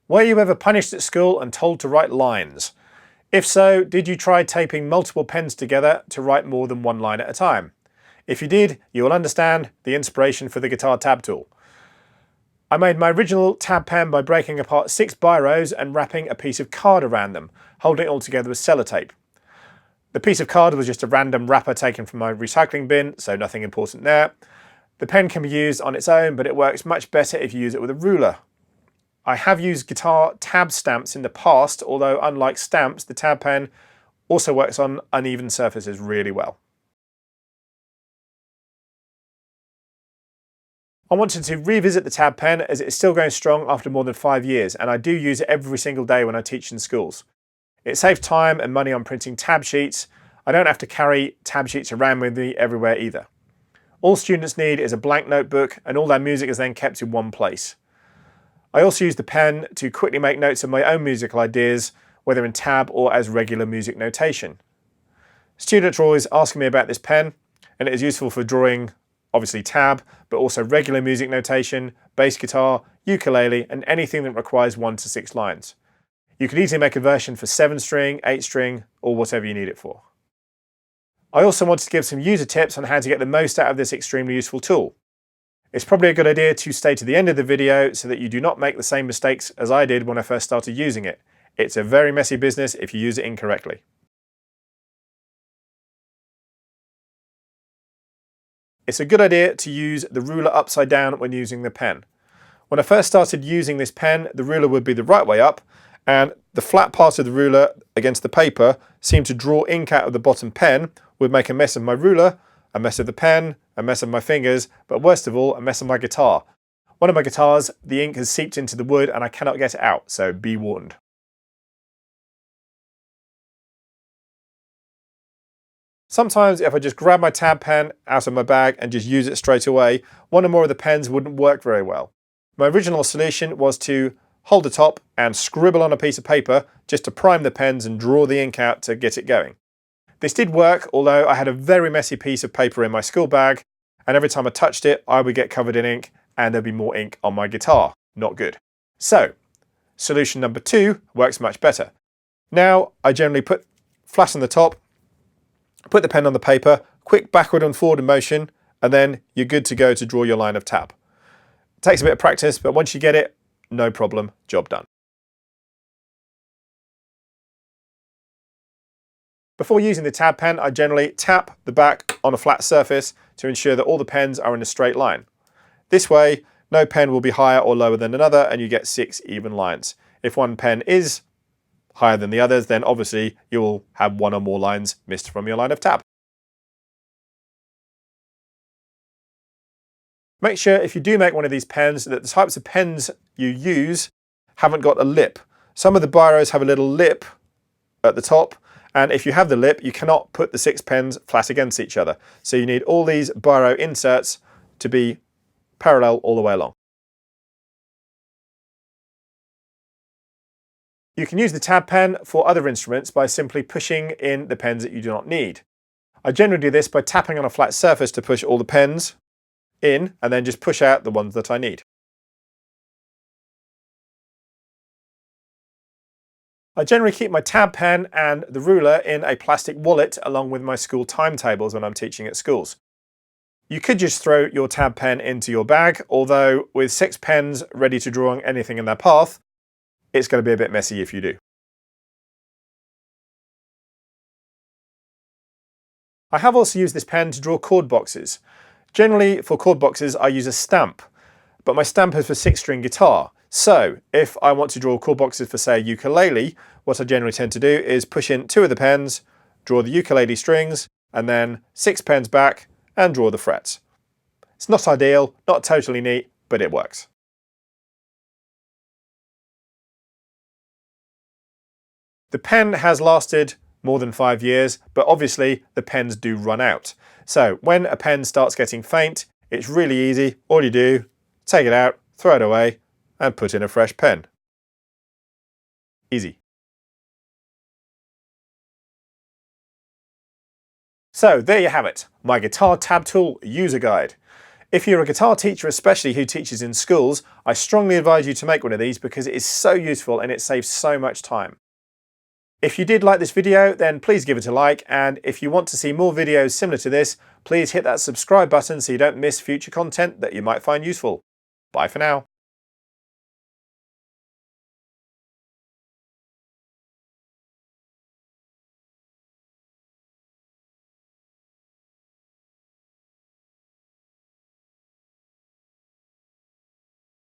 Were you ever punished at school and told to write lines? If so, did you try taping multiple pens together to write more than one line at a time? If you did, you will understand the inspiration for the guitar tab tool. I made my original tab pen by breaking apart 6 biros and wrapping a piece of card around them, holding it all together with sellotape. The piece of card was just a random wrapper taken from my recycling bin, so nothing important there. The pen can be used on its own, but it works much better if you use it with a ruler. I have used guitar tab stamps in the past, although unlike stamps, the tab pen also works on uneven surfaces really well. I wanted to revisit the tab pen as it is still going strong after more than 5 years, and I do use it every single day when I teach in schools. It saves time and money on printing tab sheets. I don't have to carry tab sheets around with me everywhere either. All students need is a blank notebook, and all their music is then kept in one place. I also use the pen to quickly make notes of my own musical ideas, whether in tab or as regular music notation. Students are always asking me about this pen, and it is useful for drawing, obviously tab, but also regular music notation, bass guitar, ukulele, and anything that requires 1 to 6 lines. You can easily make a version for 7-string, 8-string, or whatever you need it for. I also wanted to give some user tips on how to get the most out of this extremely useful tool. It's probably a good idea to stay to the end of the video so that you do not make the same mistakes as I did when I first started using it. It's a very messy business if you use it incorrectly. It's a good idea to use the ruler upside down when using the pen. When I first started using this pen, the ruler would be the right way up, and the flat part of the ruler against the paper seemed to draw ink out of the bottom pen, would make a mess of my ruler, a mess of the pen, a mess of my fingers, but worst of all, a mess of my guitar. One of my guitars, the ink has seeped into the wood and I cannot get it out, so be warned. Sometimes if I just grab my tab pen out of my bag and just use it straight away, one or more of the pens wouldn't work very well. My original solution was to hold the top and scribble on a piece of paper just to prime the pens and draw the ink out to get it going. This did work, although I had a very messy piece of paper in my school bag, and every time I touched it, I would get covered in ink and there'd be more ink on my guitar. Not good. So, solution number 2 works much better. Now, I generally put flat on the top, put the pen on the paper, quick backward and forward motion, and then you're good to go to draw your line of tab. It takes a bit of practice, but once you get it, no problem, job done. Before using the tab pen, I generally tap the back on a flat surface to ensure that all the pens are in a straight line. This way, no pen will be higher or lower than another and you get 6 even lines. If one pen is higher than the others, then obviously you will have 1 or more lines missed from your line of tab. Make sure if you do make one of these pens that the types of pens you use haven't got a lip. Some of the biros have a little lip at the top, and if you have the lip, you cannot put the 6 pens flat against each other. So you need all these biro inserts to be parallel all the way along. You can use the tab pen for other instruments by simply pushing in the pens that you do not need. I generally do this by tapping on a flat surface to push all the pens in and then just push out the ones that I need. I generally keep my tab pen and the ruler in a plastic wallet along with my school timetables when I'm teaching at schools. You could just throw your tab pen into your bag, although with 6 pens ready to draw on anything in their path, it's going to be a bit messy if you do. I have also used this pen to draw chord boxes. Generally for chord boxes I use a stamp, but my stamp is for 6-string guitar. So if I want to draw chord boxes for say a ukulele, what I generally tend to do is push in 2 of the pens, draw the ukulele strings, and then 6 pens back and draw the frets. It's not ideal, not totally neat, but it works. The pen has lasted more than 5 years, but obviously the pens do run out. So when a pen starts getting faint, it's really easy. All you do, take it out, throw it away, and put in a fresh pen. Easy. So there you have it, my guitar tab tool user guide. If you're a guitar teacher especially who teaches in schools, I strongly advise you to make one of these because it is so useful and it saves so much time. If you did like this video, then please give it a like, and if you want to see more videos similar to this, please hit that subscribe button so you don't miss future content that you might find useful. Bye for now.